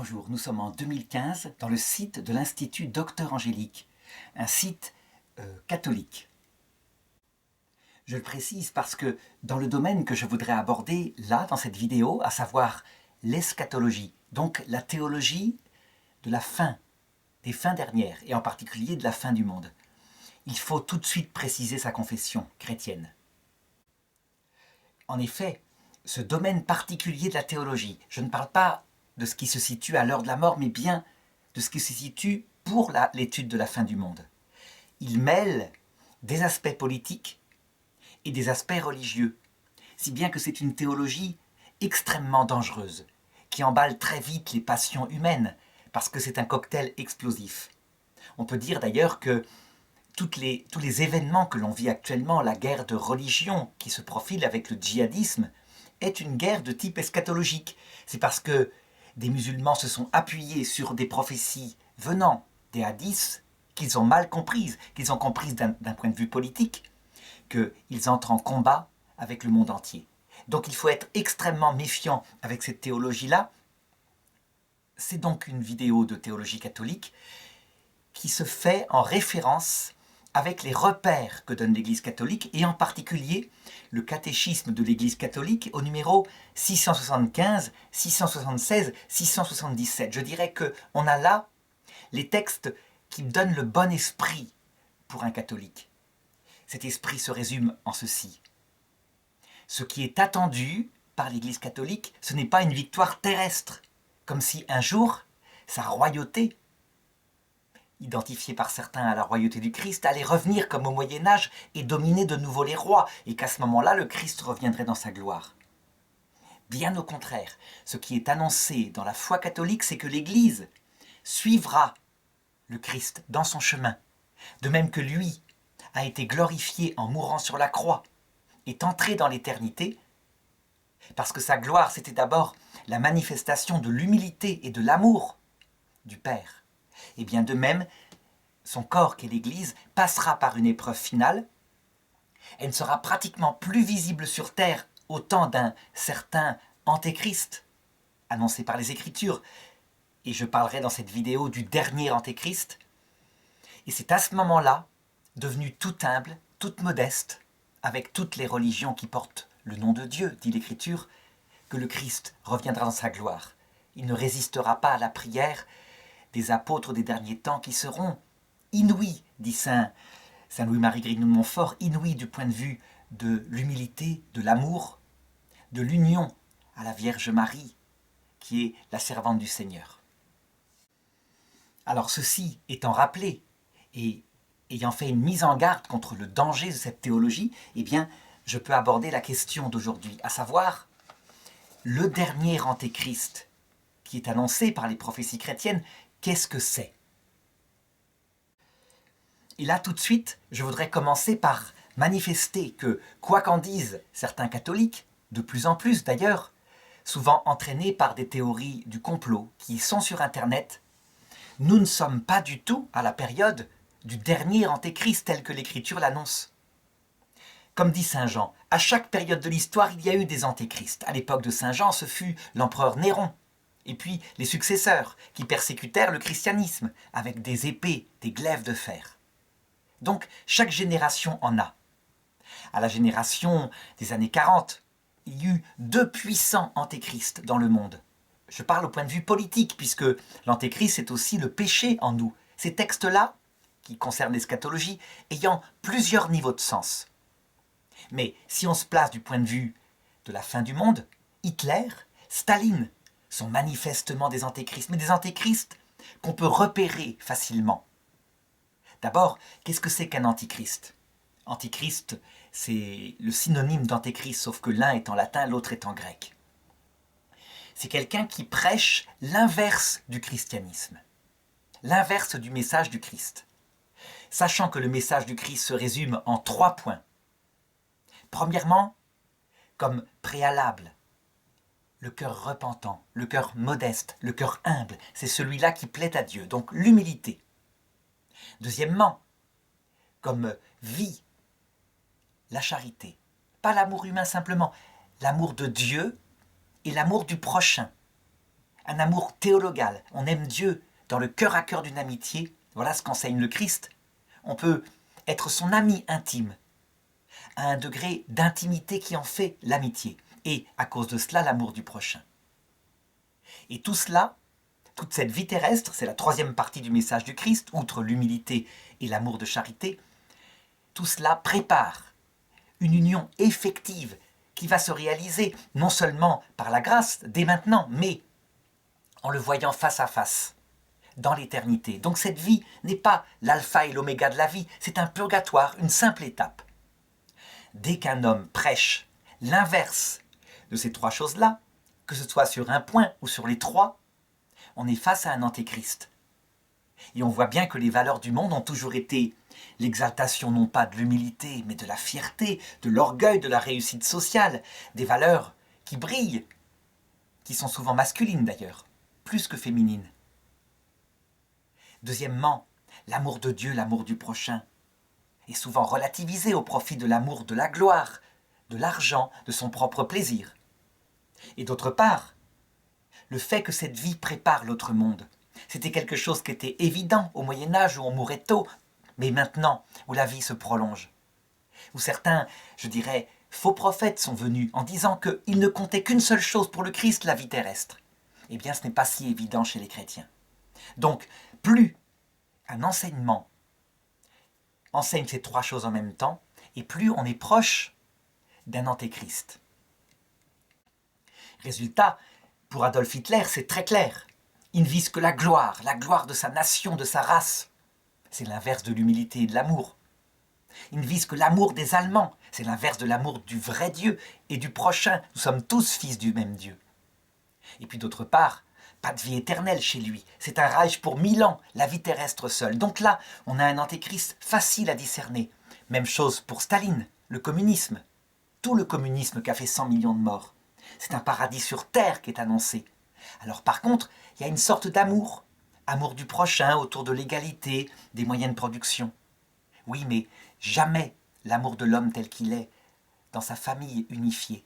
Bonjour, nous sommes en 2015 dans le site de l'Institut Docteur Angélique, un site catholique. Je le précise parce que dans le domaine que je voudrais aborder là, dans cette vidéo, à savoir l'eschatologie, donc la théologie de la fin, des fins dernières, et en particulier de la fin du monde, il faut tout de suite préciser sa confession chrétienne. En effet, ce domaine particulier de la théologie, je ne parle pas de ce qui se situe à l'heure de la mort, mais bien de ce qui se situe pour l'étude de la fin du monde. Il mêle des aspects politiques et des aspects religieux, si bien que c'est une théologie extrêmement dangereuse, qui emballe très vite les passions humaines, parce que c'est un cocktail explosif. On peut dire d'ailleurs que tous les événements que l'on vit actuellement, la guerre de religion qui se profile avec le djihadisme, est une guerre de type eschatologique. C'est parce que des musulmans se sont appuyés sur des prophéties venant des hadiths qu'ils ont mal comprises, qu'ils ont comprises d'un point de vue politique, qu'ils entrent en combat avec le monde entier. Donc il faut être extrêmement méfiant avec cette théologie-là. C'est donc une vidéo de théologie catholique qui se fait en référence avec les repères que donne l'Église catholique, et en particulier le catéchisme de l'Église catholique au numéro 675, 676, 677. Je dirais qu'on a là les textes qui donnent le bon esprit pour un catholique. Cet esprit se résume en ceci. Ce qui est attendu par l'Église catholique, ce n'est pas une victoire terrestre, comme si un jour, sa royauté, identifiée par certains à la royauté du Christ, allait revenir comme au Moyen-Âge et dominer de nouveau les rois, et qu'à ce moment-là, le Christ reviendrait dans sa gloire. Bien au contraire, ce qui est annoncé dans la foi catholique, c'est que l'Église suivra le Christ dans son chemin, de même que lui a été glorifié en mourant sur la croix, est entré dans l'éternité, parce que sa gloire, c'était d'abord la manifestation de l'humilité et de l'amour du Père. Et bien de même, son corps qu'est l'Église passera par une épreuve finale. Elle ne sera pratiquement plus visible sur terre au temps d'un certain antéchrist annoncé par les Écritures. Et je parlerai dans cette vidéo du dernier antéchrist. Et c'est à ce moment-là, devenu tout humble, toute modeste, avec toutes les religions qui portent le nom de Dieu, dit l'Écriture, que le Christ reviendra dans sa gloire. Il ne résistera pas à la prière des apôtres des derniers temps qui seront inouïs, dit Saint Louis-Marie Grignon de Montfort, inouïs du point de vue de l'humilité, de l'amour, de l'union à la Vierge Marie, qui est la servante du Seigneur. Alors ceci étant rappelé, et ayant fait une mise en garde contre le danger de cette théologie, eh bien, je peux aborder la question d'aujourd'hui, à savoir le dernier antéchrist qui est annoncé par les prophéties chrétiennes. Qu'est-ce que c'est? Et là, tout de suite, je voudrais commencer par manifester que, quoi qu'en disent certains catholiques, de plus en plus d'ailleurs, souvent entraînés par des théories du complot qui sont sur Internet, nous ne sommes pas du tout à la période du dernier antéchrist tel que l'Écriture l'annonce. Comme dit Saint Jean, à chaque période de l'histoire, il y a eu des antéchrists. À l'époque de Saint Jean, ce fut l'empereur Néron, et puis les successeurs qui persécutèrent le christianisme avec des épées, des glaives de fer. Donc chaque génération en a. À la génération des années 40, il y eut 2 puissants antéchrists dans le monde. Je parle au point de vue politique, puisque l'antéchrist c'est aussi le péché en nous. Ces textes-là, qui concernent l'eschatologie, ayant plusieurs niveaux de sens. Mais si on se place du point de vue de la fin du monde, Hitler, Staline sont manifestement des antéchrists, mais des antéchrists qu'on peut repérer facilement. D'abord, qu'est-ce que c'est qu'un antichrist? Antichrist, c'est le synonyme d'antéchrist, sauf que l'un est en latin, l'autre est en grec. C'est quelqu'un qui prêche l'inverse du christianisme, l'inverse du message du Christ, sachant que le message du Christ se résume en 3 points. Premièrement, comme préalable, le cœur repentant, le cœur modeste, le cœur humble, c'est celui-là qui plaît à Dieu, donc l'humilité. Deuxièmement, comme vie, la charité, pas l'amour humain simplement, l'amour de Dieu et l'amour du prochain. un amour théologal. On aime Dieu dans le cœur à cœur d'une amitié. Voilà ce qu'enseigne le Christ. On peut être son ami intime, à un degré d'intimité qui en fait l'amitié. Et à cause de cela, l'amour du prochain. Et tout cela, toute cette vie terrestre, c'est la troisième partie du message du Christ, outre l'humilité et l'amour de charité, tout cela prépare une union effective qui va se réaliser non seulement par la grâce dès maintenant, mais en le voyant face à face, dans l'éternité. Donc cette vie n'est pas l'alpha et l'oméga de la vie, c'est un purgatoire, une simple étape. Dès qu'un homme prêche l'inverse de ces trois choses-là, que ce soit sur un point ou sur les trois, on est face à un antéchrist. Et on voit bien que les valeurs du monde ont toujours été l'exaltation non pas de l'humilité, mais de la fierté, de l'orgueil, de la réussite sociale, des valeurs qui brillent, qui sont souvent masculines d'ailleurs, plus que féminines. Deuxièmement, l'amour de Dieu, l'amour du prochain, est souvent relativisé au profit de l'amour de la gloire, de l'argent, de son propre plaisir. Et d'autre part, le fait que cette vie prépare l'autre monde, c'était quelque chose qui était évident au Moyen-Âge où on mourait tôt, mais maintenant où la vie se prolonge, où certains, je dirais, faux prophètes sont venus en disant qu'il ne comptait qu'une seule chose pour le Christ, la vie terrestre. Eh bien, ce n'est pas si évident chez les chrétiens. Donc, plus un enseignement enseigne ces trois choses en même temps, et plus on est proche d'un antéchrist. Résultat, pour Adolf Hitler, c'est très clair. Il ne vise que la gloire de sa nation, de sa race. C'est l'inverse de l'humilité et de l'amour. Il ne vise que l'amour des Allemands. C'est l'inverse de l'amour du vrai Dieu et du prochain. Nous sommes tous fils du même Dieu. Et puis d'autre part, pas de vie éternelle chez lui. C'est un Reich pour 1000 ans, la vie terrestre seule. Donc là, on a un antéchrist facile à discerner. Même chose pour Staline, le communisme. Tout le communisme qui a fait 100 millions de morts. C'est un paradis sur terre qui est annoncé. Alors par contre, il y a une sorte d'amour. Amour du prochain autour de l'égalité, des moyens de production. Oui, mais jamais l'amour de l'homme tel qu'il est, dans sa famille unifiée.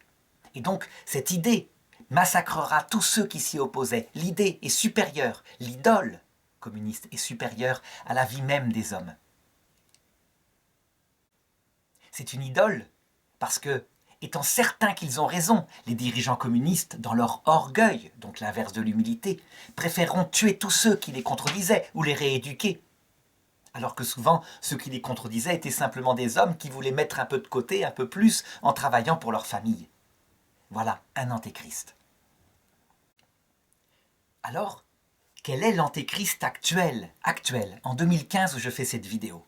Et donc, cette idée massacrera tous ceux qui s'y opposaient. L'idée est supérieure, l'idole communiste est supérieure à la vie même des hommes. C'est une idole parce que, étant certains qu'ils ont raison, les dirigeants communistes, dans leur orgueil, donc l'inverse de l'humilité, préféreront tuer tous ceux qui les contredisaient ou les rééduquer. Alors que souvent, ceux qui les contredisaient étaient simplement des hommes qui voulaient mettre un peu de côté, un peu plus, en travaillant pour leur famille. Voilà, un antéchrist. Alors, quel est l'antéchrist actuel, en 2015 où je fais cette vidéo?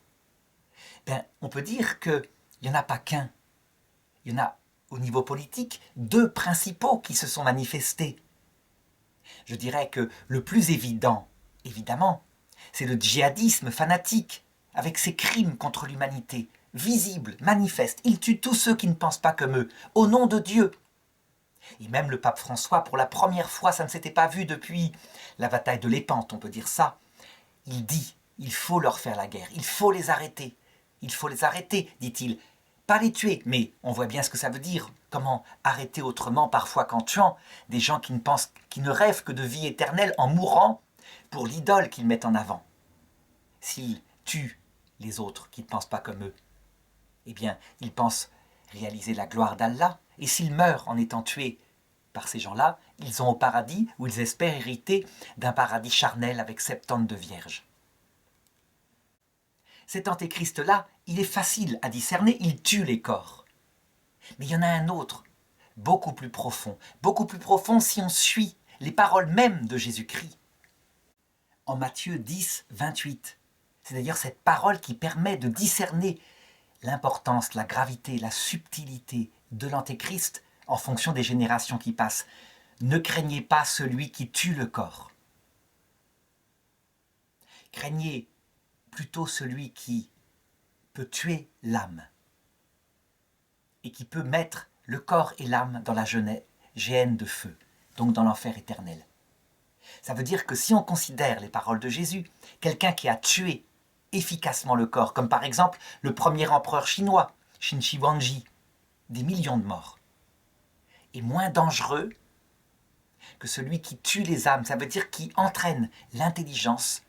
On peut dire qu'il n'y en a pas qu'un. Il y en a, au niveau politique, deux principaux qui se sont manifestés. Je dirais que le plus évident, évidemment, c'est le djihadisme fanatique, avec ses crimes contre l'humanité, visibles, manifestes. Il tue tous ceux qui ne pensent pas comme eux, au nom de Dieu. Et même le pape François, pour la première fois, ça ne s'était pas vu depuis la bataille de Lépante, on peut dire ça. Il dit, il faut leur faire la guerre, il faut les arrêter. Il faut les arrêter, dit-il. Pas les tuer, mais on voit bien ce que ça veut dire. Comment arrêter autrement, parfois qu'en tuant, des gens qui ne rêvent que de vie éternelle en mourant pour l'idole qu'ils mettent en avant. S'ils tuent les autres qui ne pensent pas comme eux, eh bien, ils pensent réaliser la gloire d'Allah. Et s'ils meurent en étant tués par ces gens-là, ils sont au paradis où ils espèrent hériter d'un paradis charnel avec 72 vierges. Cet antéchrist-là, il est facile à discerner, il tue les corps. Mais il y en a un autre, beaucoup plus profond si on suit les paroles mêmes de Jésus-Christ. En Matthieu 10, 28, c'est d'ailleurs cette parole qui permet de discerner l'importance, la gravité, la subtilité de l'antéchrist en fonction des générations qui passent. Ne craignez pas celui qui tue le corps. Craignez plutôt celui qui peut tuer l'âme et qui peut mettre le corps et l'âme dans la géhenne de feu, donc dans l'enfer éternel. Ça veut dire que si on considère les paroles de Jésus, quelqu'un qui a tué efficacement le corps, comme par exemple le premier empereur chinois, Qin Shi Huangdi, des millions de morts, est moins dangereux que celui qui tue les âmes, ça veut dire qui entraîne l'intelligence,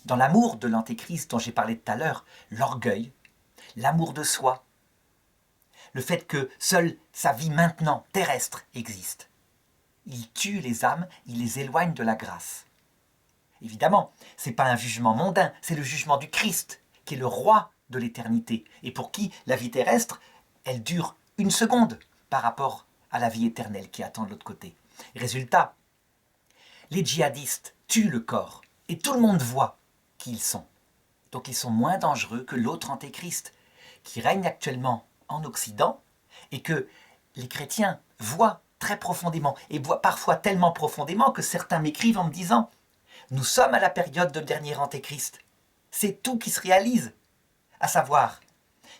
dans l'amour de l'antéchrist dont j'ai parlé tout à l'heure, l'orgueil, l'amour de soi, le fait que seule sa vie maintenant terrestre existe. Il tue les âmes, il les éloigne de la grâce. Évidemment, ce n'est pas un jugement mondain, c'est le jugement du Christ, qui est le roi de l'éternité, et pour qui la vie terrestre, elle dure une seconde par rapport à la vie éternelle qui attend de l'autre côté. Résultat, les djihadistes tuent le corps, et tout le monde voit qui ils sont. Donc ils sont moins dangereux que l'autre antéchrist, qui règne actuellement en Occident, et que les chrétiens voient très profondément, et voient parfois tellement profondément que certains m'écrivent en me disant « Nous sommes à la période de dernier antéchrist. C'est tout qui se réalise, à savoir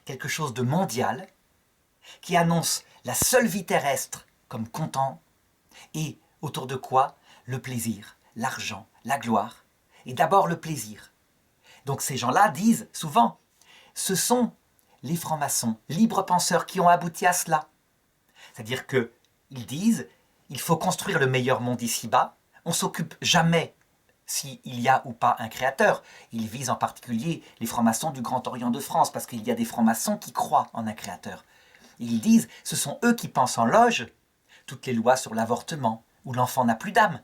quelque chose de mondial, qui annonce la seule vie terrestre comme comptant, et autour de quoi le plaisir, l'argent, la gloire, et d'abord le plaisir. Donc ces gens-là disent souvent, ce sont les francs-maçons, libres penseurs qui ont abouti à cela. C'est-à-dire qu'ils disent, il faut construire le meilleur monde ici-bas, on ne s'occupe jamais s'il y a ou pas un créateur. Ils visent en particulier les francs-maçons du Grand Orient de France, parce qu'il y a des francs-maçons qui croient en un créateur. Ils disent, ce sont eux qui pensent en loge, toutes les lois sur l'avortement, où l'enfant n'a plus d'âme.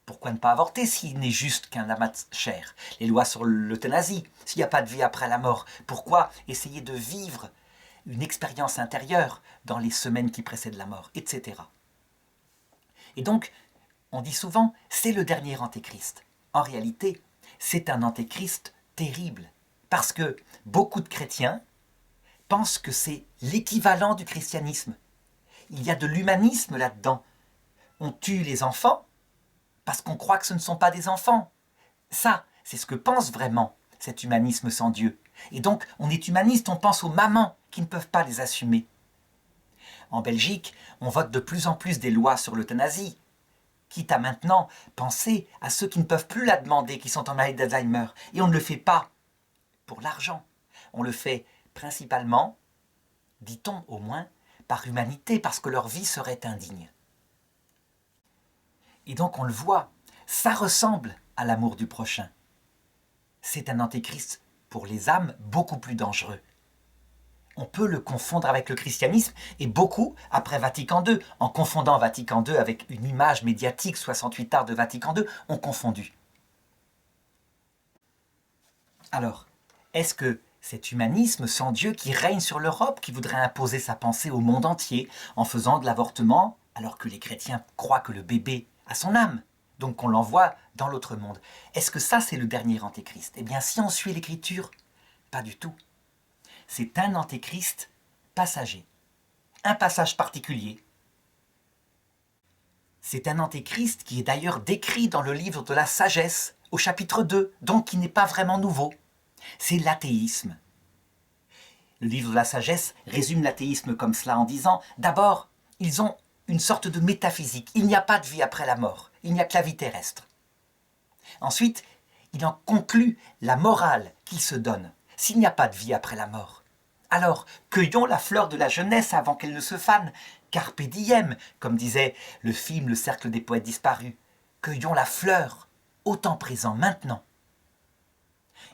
Pourquoi ne pas avorter s'il n'est juste qu'un amas de chair? Les lois sur l'euthanasie, s'il n'y a pas de vie après la mort. Pourquoi essayer de vivre une expérience intérieure dans les semaines qui précèdent la mort, etc. Et donc, on dit souvent, c'est le dernier antéchrist. En réalité, c'est un antéchrist terrible, parce que beaucoup de chrétiens pensent que c'est l'équivalent du christianisme. Il y a de l'humanisme là-dedans. On tue les enfants parce qu'on croit que ce ne sont pas des enfants. Ça, c'est ce que pense vraiment cet humanisme sans Dieu. Et donc, on est humaniste, on pense aux mamans qui ne peuvent pas les assumer. En Belgique, on vote de plus en plus des lois sur l'euthanasie, quitte à maintenant penser à ceux qui ne peuvent plus la demander, qui sont en maladie d'Alzheimer. Et on ne le fait pas pour l'argent. On le fait principalement, dit-on au moins, par humanité, parce que leur vie serait indigne. Et donc on le voit, ça ressemble à l'amour du prochain. C'est un antéchrist pour les âmes beaucoup plus dangereux. On peut le confondre avec le christianisme, et beaucoup, après Vatican II, en confondant Vatican II avec une image médiatique 68 arts de Vatican II, ont confondu. Alors, est-ce que cet humanisme sans Dieu qui règne sur l'Europe, qui voudrait imposer sa pensée au monde entier en faisant de l'avortement, alors que les chrétiens croient que le bébé a son âme, donc qu'on l'envoie dans l'autre monde, est-ce que ça c'est le dernier antéchrist? Eh bien, si on suit l'Écriture, pas du tout. C'est un antéchrist passager, un passage particulier. C'est un antéchrist qui est d'ailleurs décrit dans le livre de la sagesse, au chapitre 2, donc qui n'est pas vraiment nouveau. C'est l'athéisme. Le livre de la sagesse résume l'athéisme comme cela en disant, d'abord, ils ont une sorte de métaphysique. Il n'y a pas de vie après la mort, il n'y a que la vie terrestre. Ensuite, il en conclut la morale qu'ils se donnent. S'il n'y a pas de vie après la mort, alors cueillons la fleur de la jeunesse avant qu'elle ne se fane. Carpe diem, comme disait le film Le Cercle des poètes disparus. Cueillons la fleur, au temps présent, maintenant.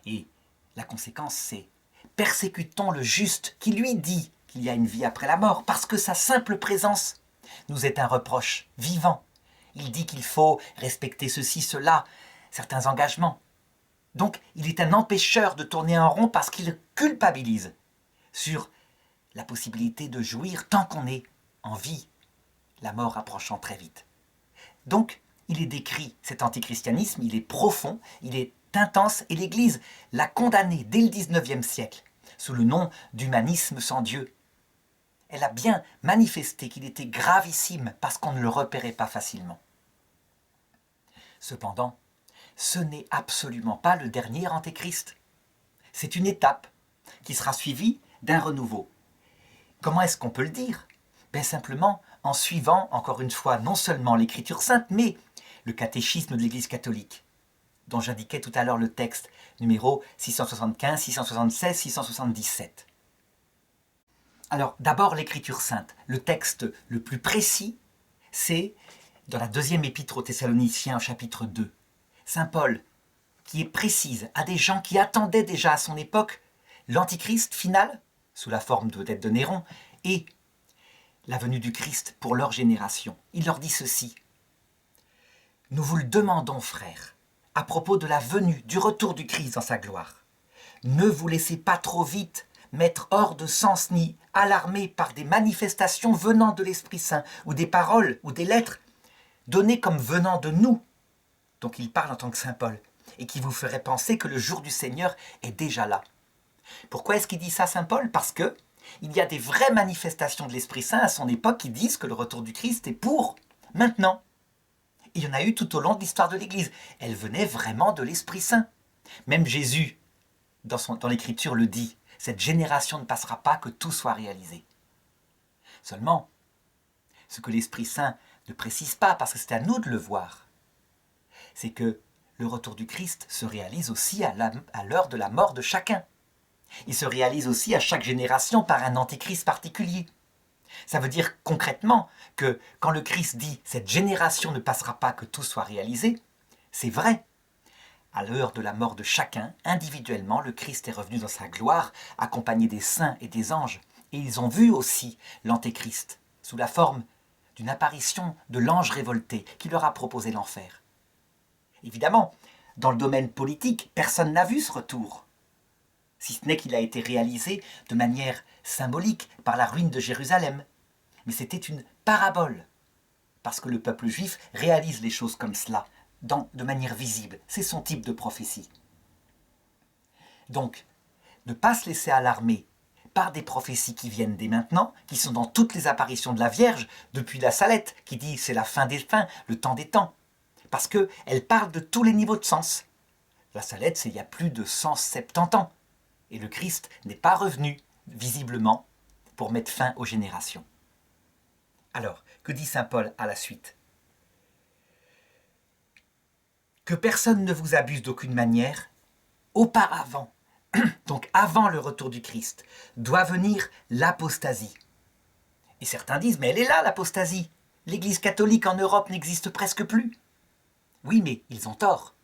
Et la conséquence, c'est persécutons le juste qui lui dit qu'il y a une vie après la mort, parce que sa simple présence nous est un reproche vivant. Il dit qu'il faut respecter ceci, cela, certains engagements. Donc, il est un empêcheur de tourner en rond parce qu'il culpabilise sur la possibilité de jouir tant qu'on est en vie, la mort approchant très vite. Donc, il est décrit, cet antichristianisme, il est profond, il est intense, et l'Église l'a condamné dès le XIXe siècle, sous le nom d'humanisme sans Dieu. Elle a bien manifesté qu'il était gravissime parce qu'on ne le repérait pas facilement. Cependant, ce n'est absolument pas le dernier antéchrist. C'est une étape qui sera suivie d'un renouveau. Comment est-ce qu'on peut le dire? Bien simplement en suivant, encore une fois, non seulement l'Écriture sainte, mais le catéchisme de l'Église catholique, dont j'indiquais tout à l'heure le texte numéro 675, 676, 677. Alors, d'abord l'Écriture sainte. Le texte le plus précis, c'est dans la deuxième épître aux Thessaloniciens, au chapitre 2, saint Paul, qui est précise à des gens qui attendaient déjà à son époque l'antichrist final, sous la forme peut-être de Néron, et la venue du Christ pour leur génération. Il leur dit ceci: « Nous vous le demandons, frères, à propos de la venue, du retour du Christ dans sa gloire. Ne vous laissez pas trop vite mettre hors de sens ni alarmer par des manifestations venant de l'Esprit Saint, ou des paroles, ou des lettres, données comme venant de nous. » Donc il parle en tant que saint Paul, et qui vous ferait penser que le jour du Seigneur est déjà là. Pourquoi est-ce qu'il dit ça, saint Paul? Parce que il y a des vraies manifestations de l'Esprit Saint à son époque qui disent que le retour du Christ est pour maintenant. Il y en a eu tout au long de l'histoire de l'Église. Elle venait vraiment de l'Esprit Saint. Même Jésus, dans l'Écriture, le dit. Cette génération ne passera pas que tout soit réalisé. Seulement, ce que l'Esprit Saint ne précise pas, parce que c'est à nous de le voir, c'est que le retour du Christ se réalise aussi à l'heure de la mort de chacun. Il se réalise aussi à chaque génération par un antichrist particulier. Ça veut dire concrètement que quand le Christ dit « cette génération ne passera pas que tout soit réalisé », c'est vrai. À l'heure de la mort de chacun, individuellement, le Christ est revenu dans sa gloire, accompagné des saints et des anges. Et ils ont vu aussi l'antéchrist, sous la forme d'une apparition de l'ange révolté qui leur a proposé l'enfer. Évidemment, dans le domaine politique, personne n'a vu ce retour, si ce n'est qu'il a été réalisé de manière symbolique par la ruine de Jérusalem. Mais c'était une parabole, parce que le peuple juif réalise les choses comme cela, de manière visible. C'est son type de prophétie. Donc, ne pas se laisser alarmer par des prophéties qui viennent dès maintenant, qui sont dans toutes les apparitions de la Vierge, depuis la Salette, qui dit c'est la fin des fins, le temps des temps, parce qu'elle parle de tous les niveaux de sens. La Salette, c'est il y a plus de 170 ans, et le Christ n'est pas revenu, visiblement, pour mettre fin aux générations. Alors, que dit saint Paul à la suite? Que personne ne vous abuse d'aucune manière, auparavant, donc avant le retour du Christ, doit venir l'apostasie. Et certains disent, mais elle est là l'apostasie. L'Église catholique en Europe n'existe presque plus. Oui, mais ils ont tort.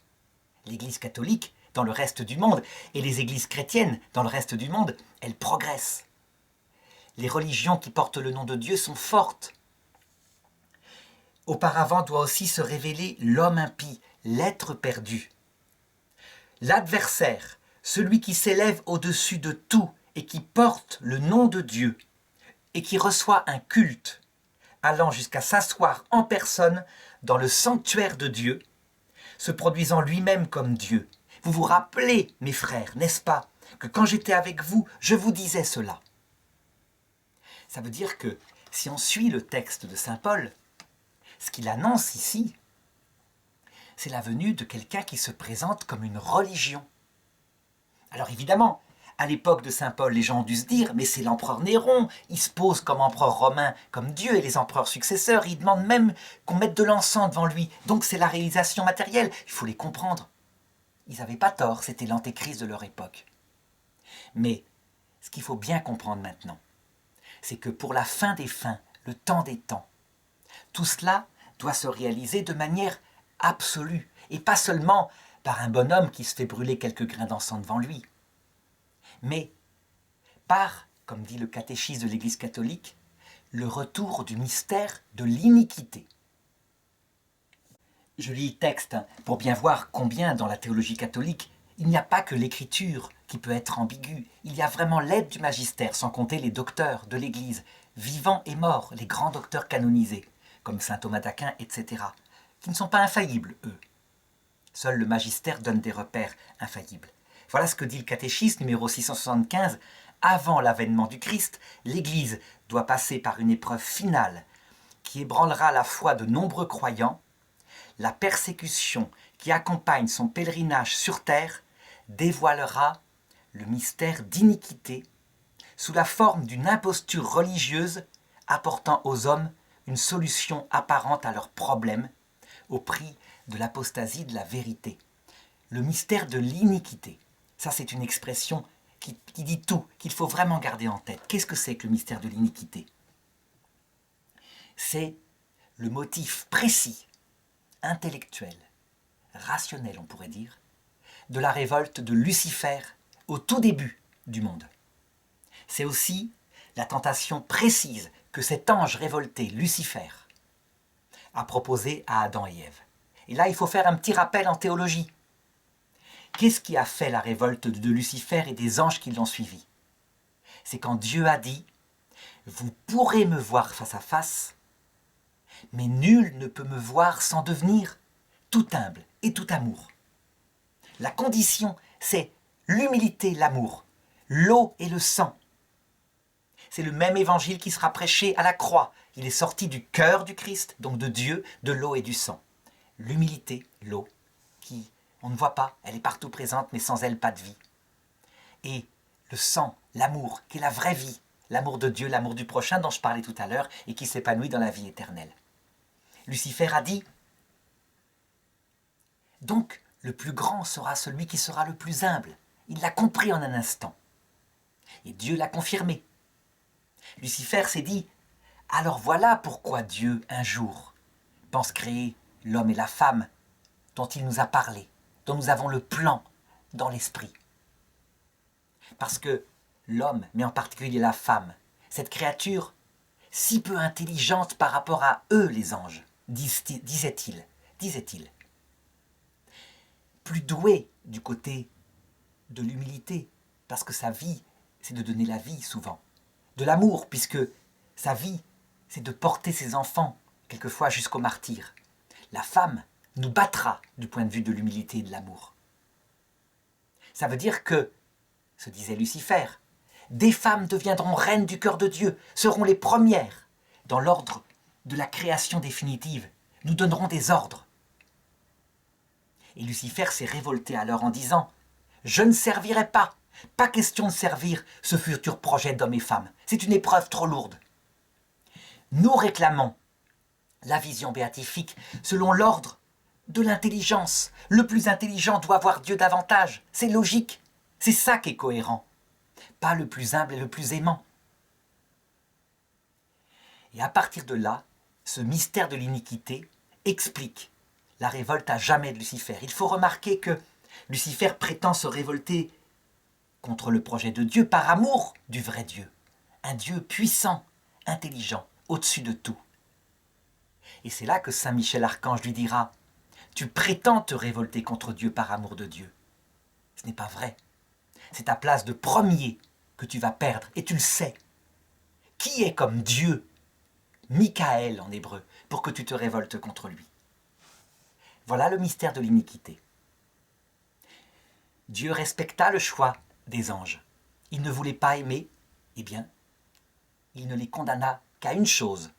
L'Église catholique, dans le reste du monde, et les églises chrétiennes, dans le reste du monde, elles progressent. Les religions qui portent le nom de Dieu sont fortes. Auparavant doit aussi se révéler l'homme impie, l'être perdu. L'adversaire, celui qui s'élève au-dessus de tout et qui porte le nom de Dieu et qui reçoit un culte, allant jusqu'à s'asseoir en personne dans le sanctuaire de Dieu, se produisant lui-même comme Dieu. Vous vous rappelez, mes frères, n'est-ce pas, que quand j'étais avec vous, je vous disais cela. Ça veut dire que si on suit le texte de saint Paul, ce qu'il annonce ici, c'est la venue de quelqu'un qui se présente comme une religion. Alors évidemment, à l'époque de saint Paul, les gens ont dû se dire « mais c'est l'empereur Néron, il se pose comme empereur romain, comme Dieu et les empereurs successeurs, il demande même qu'on mette de l'encens devant lui, donc c'est la réalisation matérielle, il faut les comprendre. » Ils n'avaient pas tort, c'était l'antéchrist de leur époque. Mais ce qu'il faut bien comprendre maintenant, c'est que pour la fin des fins, le temps des temps, tout cela doit se réaliser de manière absolue, et pas seulement par un bonhomme qui se fait brûler quelques grains d'encens devant lui, mais par, comme dit le catéchisme de l'Église catholique, le retour du mystère de l'iniquité. Je lis le texte pour bien voir combien dans la théologie catholique, il n'y a pas que l'écriture qui peut être ambiguë, il y a vraiment l'aide du magistère, sans compter les docteurs de l'Église, vivants et morts, les grands docteurs canonisés, comme saint Thomas d'Aquin, etc., qui ne sont pas infaillibles, eux. Seul le magistère donne des repères infaillibles. Voilà ce que dit le catéchisme numéro 675. Avant l'avènement du Christ, l'Église doit passer par une épreuve finale qui ébranlera la foi de nombreux croyants. La persécution qui accompagne son pèlerinage sur terre dévoilera le mystère d'iniquité sous la forme d'une imposture religieuse apportant aux hommes une solution apparente à leurs problèmes au prix de l'apostasie de la vérité. Le mystère de l'iniquité, ça c'est une expression qui dit tout, qu'il faut vraiment garder en tête. Qu'est-ce que c'est que le mystère de l'iniquité? C'est le motif précis, intellectuel, rationnel on pourrait dire, de la révolte de Lucifer au tout début du monde. C'est aussi la tentation précise que cet ange révolté, Lucifer, a proposée à Adam et Ève. Et là, il faut faire un petit rappel en théologie. Qu'est-ce qui a fait la révolte de Lucifer et des anges qui l'ont suivi? C'est quand Dieu a dit « Vous pourrez me voir face à face, mais nul ne peut me voir sans devenir tout humble et tout amour. » La condition, c'est l'humilité, l'amour, l'eau et le sang. C'est le même évangile qui sera prêché à la croix. Il est sorti du cœur du Christ, donc de Dieu, de l'eau et du sang. L'humilité, l'eau, qui, on ne voit pas, elle est partout présente, mais sans elle, pas de vie. Et le sang, l'amour, qui est la vraie vie, l'amour de Dieu, l'amour du prochain dont je parlais tout à l'heure et qui s'épanouit dans la vie éternelle. Lucifer a dit, donc le plus grand sera celui qui sera le plus humble. Il l'a compris en un instant. Et Dieu l'a confirmé. Lucifer s'est dit, alors voilà pourquoi Dieu, un jour, pense créer l'homme et la femme dont il nous a parlé, dont nous avons le plan dans l'esprit. Parce que l'homme, mais en particulier la femme, cette créature si peu intelligente par rapport à eux les anges, disait-il, plus doué du côté de l'humilité, parce que sa vie, c'est de donner la vie souvent, de l'amour, puisque sa vie, c'est de porter ses enfants, quelquefois jusqu'au martyre. La femme nous battra du point de vue de l'humilité et de l'amour. Ça veut dire que, se disait Lucifer, des femmes deviendront reines du cœur de Dieu, seront les premières dans l'ordre de la création définitive, nous donnerons des ordres. Et Lucifer s'est révolté alors en disant « Je ne servirai pas, pas question de servir ce futur projet d'hommes et femmes, c'est une épreuve trop lourde. » Nous réclamons la vision béatifique selon l'ordre de l'intelligence. Le plus intelligent doit voir Dieu davantage, c'est logique, c'est ça qui est cohérent. Pas le plus humble et le plus aimant. Et à partir de là, ce mystère de l'iniquité explique la révolte à jamais de Lucifer. Il faut remarquer que Lucifer prétend se révolter contre le projet de Dieu par amour du vrai Dieu. Un Dieu puissant, intelligent, au-dessus de tout. Et c'est là que Saint Michel Archange lui dira « Tu prétends te révolter contre Dieu par amour de Dieu. Ce n'est pas vrai. C'est ta place de premier que tu vas perdre, et tu le sais. Qui est comme Dieu, Michael en hébreu, pour que tu te révoltes contre lui? » Voilà le mystère de l'iniquité. Dieu respecta le choix des anges. Il ne voulait pas aimer, eh bien, il ne les condamna qu'à une chose.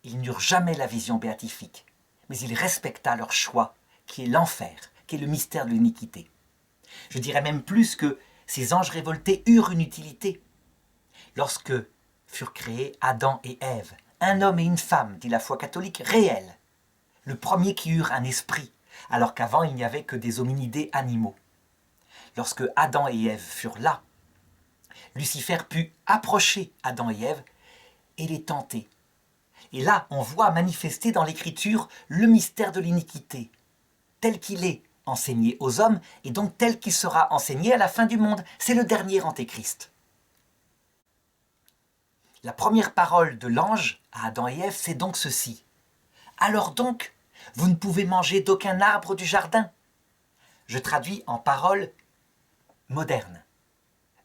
Ils n'eurent jamais la vision béatifique, mais il respecta leur choix, qui est l'enfer, qui est le mystère de l'iniquité. Je dirais même plus que ces anges révoltés eurent une utilité. Lorsque furent créés Adam et Ève, un homme et une femme, dit la foi catholique, réels, le premier qui eurent un esprit, alors qu'avant il n'y avait que des hominidés animaux. Lorsque Adam et Ève furent là, Lucifer put approcher Adam et Ève et les tenter. Et là, on voit manifester dans l'Écriture le mystère de l'iniquité, tel qu'il est enseigné aux hommes, et donc tel qu'il sera enseigné à la fin du monde. C'est le dernier antéchrist. La première parole de l'ange à Adam et Ève, c'est donc ceci. « Alors donc, vous ne pouvez manger d'aucun arbre du jardin. » Je traduis en paroles modernes.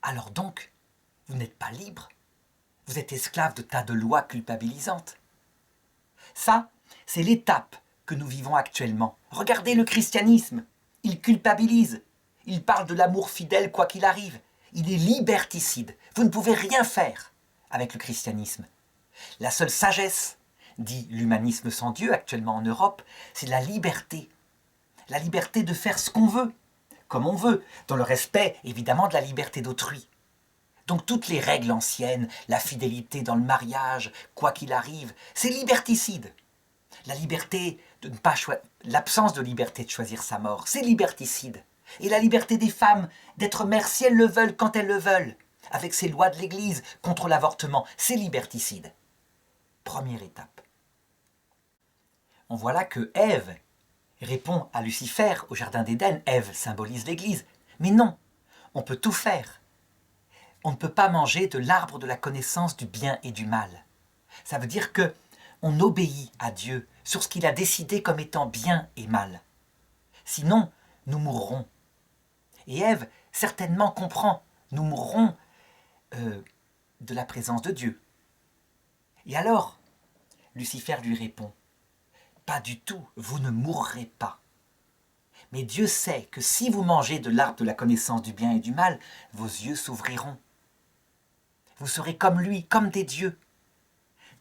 Alors donc, vous n'êtes pas libre. Vous êtes esclave de tas de lois culpabilisantes. Ça, c'est l'étape que nous vivons actuellement. Regardez le christianisme. Il culpabilise. Il parle de l'amour fidèle quoi qu'il arrive. Il est liberticide. Vous ne pouvez rien faire avec le christianisme. La seule sagesse, dit l'humanisme sans Dieu actuellement en Europe, c'est la liberté. La liberté de faire ce qu'on veut, comme on veut, dans le respect évidemment de la liberté d'autrui. Donc toutes les règles anciennes, la fidélité dans le mariage, quoi qu'il arrive, c'est liberticide. La liberté de ne pas l'absence de liberté de choisir sa mort, c'est liberticide. Et la liberté des femmes d'être mères si elles le veulent quand elles le veulent, avec ces lois de l'Église contre l'avortement, c'est liberticide. Première étape. on voit là que Ève répond à Lucifer au jardin d'Éden. Ève symbolise l'Église. Mais non, on peut tout faire. On ne peut pas manger de l'arbre de la connaissance du bien et du mal. Ça veut dire que on obéit à Dieu sur ce qu'il a décidé comme étant bien et mal. Sinon, nous mourrons. Et Ève, certainement, comprend, nous mourrons de la présence de Dieu. Et alors, Lucifer lui répond, pas du tout, vous ne mourrez pas. Mais Dieu sait que si vous mangez de l'arbre de la connaissance du bien et du mal, vos yeux s'ouvriront. Vous serez comme lui, comme des dieux.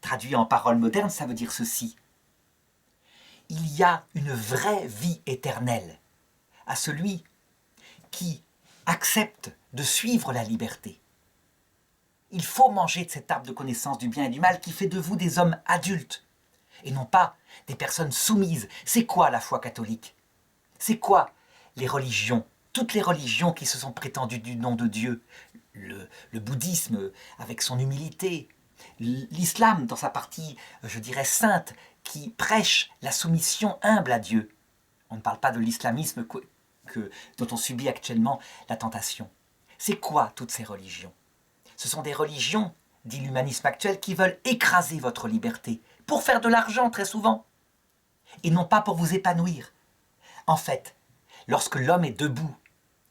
Traduit en paroles modernes, ça veut dire ceci. Il y a une vraie vie éternelle à celui qui accepte de suivre la liberté. Il faut manger de cet arbre de connaissance du bien et du mal qui fait de vous des hommes adultes et non pas des personnes soumises. C'est quoi la foi catholique? C'est quoi les religions? Toutes les religions qui se sont prétendues du nom de Dieu. Le bouddhisme avec son humilité, l'islam dans sa partie, je dirais, sainte, qui prêche la soumission humble à Dieu. On ne parle pas de l'islamisme dont on subit actuellement la tentation. C'est quoi toutes ces religions? Ce sont des religions, dit l'humanisme actuel, qui veulent écraser votre liberté, pour faire de l'argent très souvent, et non pas pour vous épanouir. En fait, lorsque l'homme est debout,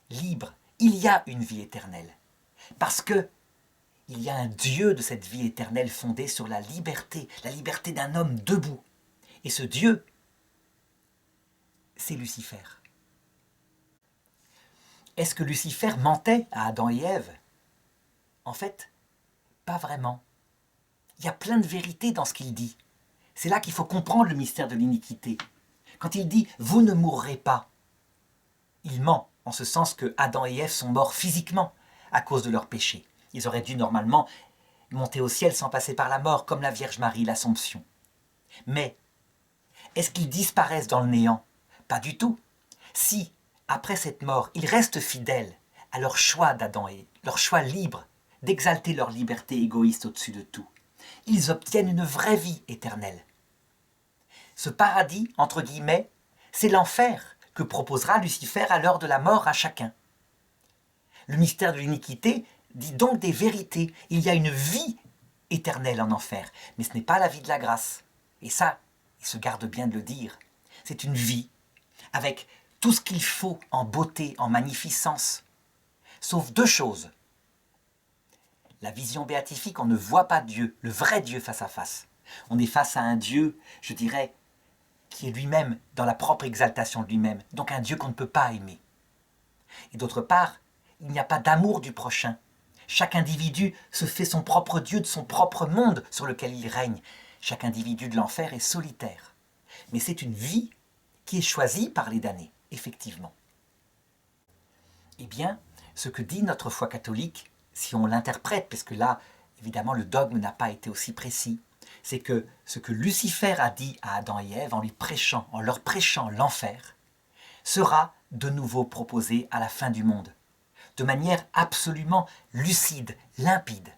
libre, il y a une vie éternelle. Parce que il y a un Dieu de cette vie éternelle fondée sur la liberté d'un homme debout. Et ce Dieu, c'est Lucifer. Est-ce que Lucifer mentait à Adam et Ève? En fait, pas vraiment. Il y a plein de vérités dans ce qu'il dit. C'est là qu'il faut comprendre le mystère de l'iniquité. Quand il dit « vous ne mourrez pas », il ment, en ce sens que Adam et Ève sont morts physiquement à cause de leur péché. Ils auraient dû normalement monter au ciel sans passer par la mort, comme la Vierge Marie, l'Assomption. Mais, est-ce qu'ils disparaissent dans le néant? Pas du tout. Si, après cette mort, ils restent fidèles à leur choix d'Adam et leur choix libre d'exalter leur liberté égoïste au-dessus de tout, ils obtiennent une vraie vie éternelle. Ce paradis, entre guillemets, c'est l'enfer que proposera Lucifer à l'heure de la mort à chacun. Le mystère de l'iniquité dit donc des vérités. Il y a une vie éternelle en enfer, mais ce n'est pas la vie de la grâce. Et ça, il se garde bien de le dire. C'est une vie avec tout ce qu'il faut en beauté, en magnificence. Sauf deux choses. La vision béatifique, on ne voit pas Dieu, le vrai Dieu face à face. On est face à un Dieu, je dirais, qui est lui-même dans la propre exaltation de lui-même, donc un Dieu qu'on ne peut pas aimer. Et d'autre part, il n'y a pas d'amour du prochain. Chaque individu se fait son propre Dieu de son propre monde sur lequel il règne. Chaque individu de l'enfer est solitaire. Mais c'est une vie qui est choisie par les damnés, effectivement. Eh bien, ce que dit notre foi catholique, si on l'interprète, parce que là, évidemment, le dogme n'a pas été aussi précis, c'est que ce que Lucifer a dit à Adam et Ève en leur prêchant l'enfer, sera de nouveau proposé à la fin du monde, de manière absolument lucide, limpide.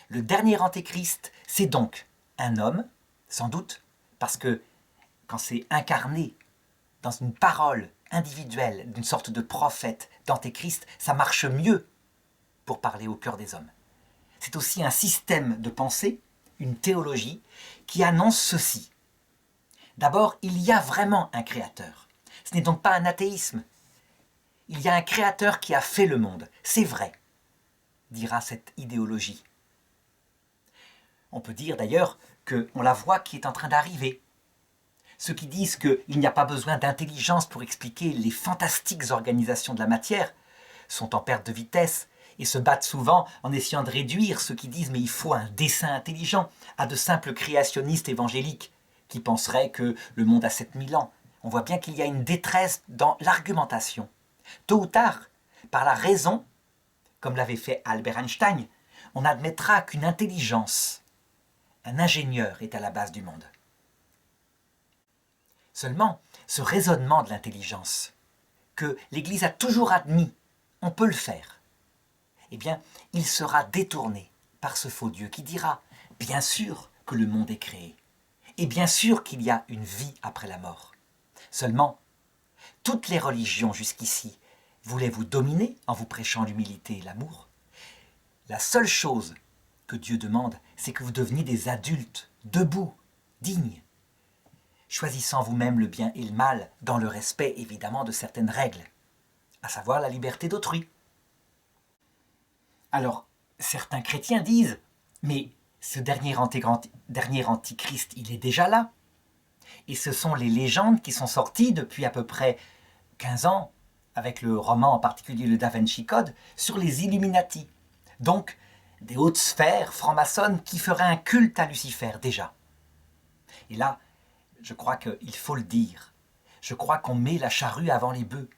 Le dernier antéchrist, c'est donc un homme, sans doute, parce que quand c'est incarné dans une parole individuelle, d'une sorte de prophète d'antéchrist, ça marche mieux pour parler au cœur des hommes. C'est aussi un système de pensée, une théologie, qui annonce ceci. D'abord, il y a vraiment un créateur. Ce n'est donc pas un athéisme. Il y a un créateur qui a fait le monde. C'est vrai, dira cette idéologie. On peut dire d'ailleurs qu'on la voit qui est en train d'arriver. Ceux qui disent qu'il n'y a pas besoin d'intelligence pour expliquer les fantastiques organisations de la matière sont en perte de vitesse et se battent souvent en essayant de réduire ceux qui disent « mais il faut un dessein intelligent » à de simples créationnistes évangéliques qui penseraient que le monde a 7000 ans. On voit bien qu'il y a une détresse dans l'argumentation. Tôt ou tard, par la raison, comme l'avait fait Albert Einstein, on admettra qu'une intelligence, un ingénieur est à la base du monde. Seulement, ce raisonnement de l'intelligence, que l'Église a toujours admis, on peut le faire, eh bien, il sera détourné par ce faux Dieu qui dira, bien sûr que le monde est créé. Et bien sûr qu'il y a une vie après la mort. Seulement, toutes les religions jusqu'ici voulaient vous dominer en vous prêchant l'humilité et l'amour. La seule chose que Dieu demande, c'est que vous deveniez des adultes, debout, dignes, choisissant vous-même le bien et le mal, dans le respect évidemment de certaines règles, à savoir la liberté d'autrui. Alors, certains chrétiens disent, mais ce dernier antichrist, il est déjà là. Et ce sont les légendes qui sont sorties depuis à peu près 15 ans, avec le roman en particulier le Da Vinci Code, sur les Illuminati. Donc, des hautes sphères franc-maçonnes qui feraient un culte à Lucifer déjà. Et là, je crois qu'il faut le dire. Je crois qu'on met la charrue avant les bœufs.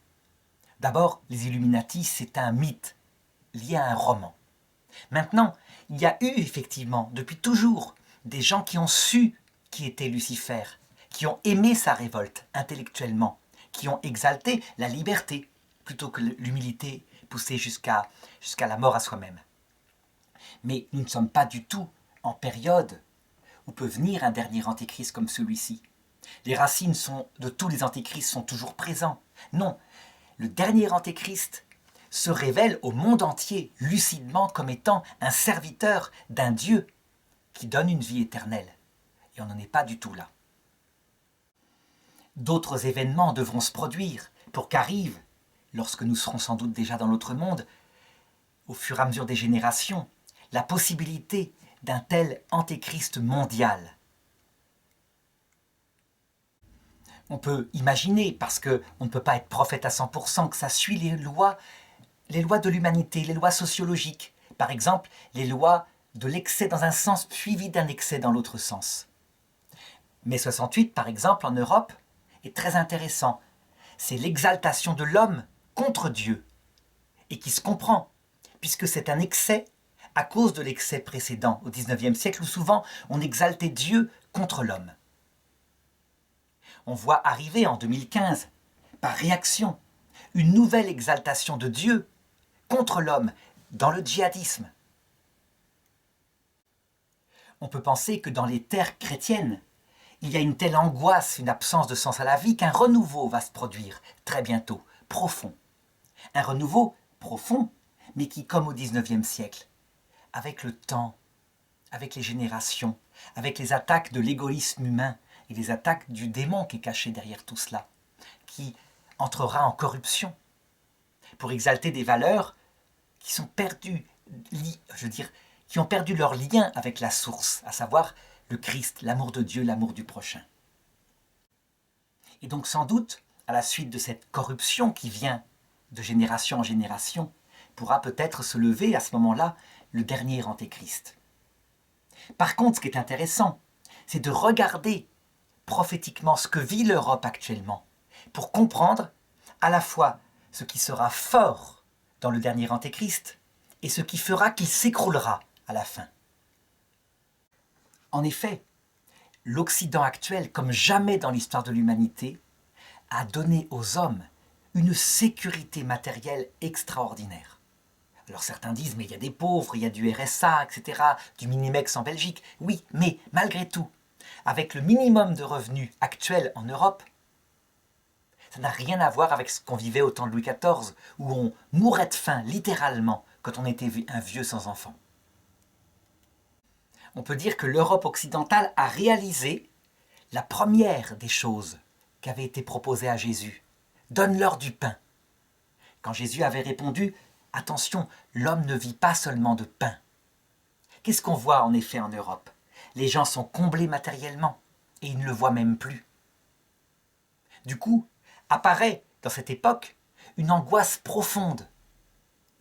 D'abord, les Illuminati, c'est un mythe lié à un roman. Maintenant, il y a eu effectivement, depuis toujours, des gens qui ont su qui était Lucifer, qui ont aimé sa révolte intellectuellement, qui ont exalté la liberté plutôt que l'humilité poussée jusqu'à la mort à soi-même. Mais nous ne sommes pas du tout en période où peut venir un dernier antéchrist comme celui-ci. Les racines de tous les antéchrists sont toujours présents. Non, le dernier antéchrist se révèle au monde entier lucidement comme étant un serviteur d'un Dieu qui donne une vie éternelle. Et on n'en est pas du tout là. D'autres événements devront se produire pour qu'arrive, lorsque nous serons sans doute déjà dans l'autre monde, au fur et à mesure des générations, la possibilité d'un tel antéchrist mondial. On peut imaginer, parce qu'on ne peut pas être prophète à 100%, que ça suit les lois de l'humanité, les lois sociologiques. Par exemple, les lois de l'excès dans un sens suivi d'un excès dans l'autre sens. Mai 68, par exemple, en Europe, est très intéressant. C'est l'exaltation de l'homme contre Dieu, et qui se comprend, puisque c'est un excès à cause de l'excès précédent au XIXe siècle, où souvent on exaltait Dieu contre l'homme. On voit arriver en 2015, par réaction, une nouvelle exaltation de Dieu contre l'homme dans le djihadisme. On peut penser que dans les terres chrétiennes, il y a une telle angoisse, une absence de sens à la vie, qu'un renouveau va se produire très bientôt, profond. Un renouveau profond, mais qui, comme au XIXe siècle, avec le temps, avec les générations, avec les attaques de l'égoïsme humain et les attaques du démon qui est caché derrière tout cela, qui entrera en corruption pour exalter des valeurs qui sont perdues, qui ont perdu leur lien avec la source, à savoir le Christ, l'amour de Dieu, l'amour du prochain. Et donc sans doute, à la suite de cette corruption qui vient de génération en génération, pourra peut-être se lever à ce moment-là le dernier antéchrist. Par contre, ce qui est intéressant, c'est de regarder prophétiquement ce que vit l'Europe actuellement, pour comprendre à la fois ce qui sera fort dans le dernier antéchrist et ce qui fera qu'il s'écroulera à la fin. En effet, l'Occident actuel, comme jamais dans l'histoire de l'humanité, a donné aux hommes une sécurité matérielle extraordinaire. Alors certains disent, mais il y a des pauvres, il y a du RSA, etc., du Minimex en Belgique. Oui, mais malgré tout, avec le minimum de revenus actuel en Europe, ça n'a rien à voir avec ce qu'on vivait au temps de Louis XIV, où on mourait de faim, littéralement, quand on était un vieux sans enfant. On peut dire que l'Europe occidentale a réalisé la première des choses qui avait été proposée à Jésus. Donne-leur du pain. Quand Jésus avait répondu, attention, l'homme ne vit pas seulement de pain. Qu'est-ce qu'on voit en effet en Europe? Les gens sont comblés matériellement et ils ne le voient même plus. Du coup, apparaît dans cette époque une angoisse profonde,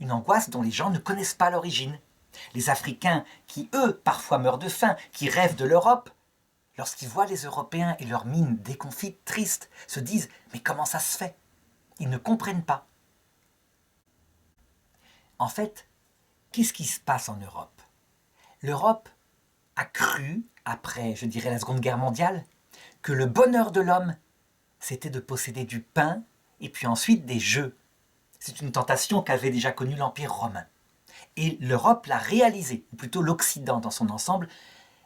une angoisse dont les gens ne connaissent pas l'origine. Les Africains qui, eux, parfois meurent de faim, qui rêvent de l'Europe, lorsqu'ils voient les Européens et leurs mines déconfites, tristes, se disent « mais comment ça se fait ?» Ils ne comprennent pas. En fait, qu'est-ce qui se passe en Europe? L'Europe a cru, après, je dirais, la Seconde Guerre mondiale, que le bonheur de l'homme, c'était de posséder du pain et puis ensuite des jeux. C'est une tentation qu'avait déjà connue l'Empire romain. Et l'Europe l'a réalisé, ou plutôt l'Occident dans son ensemble,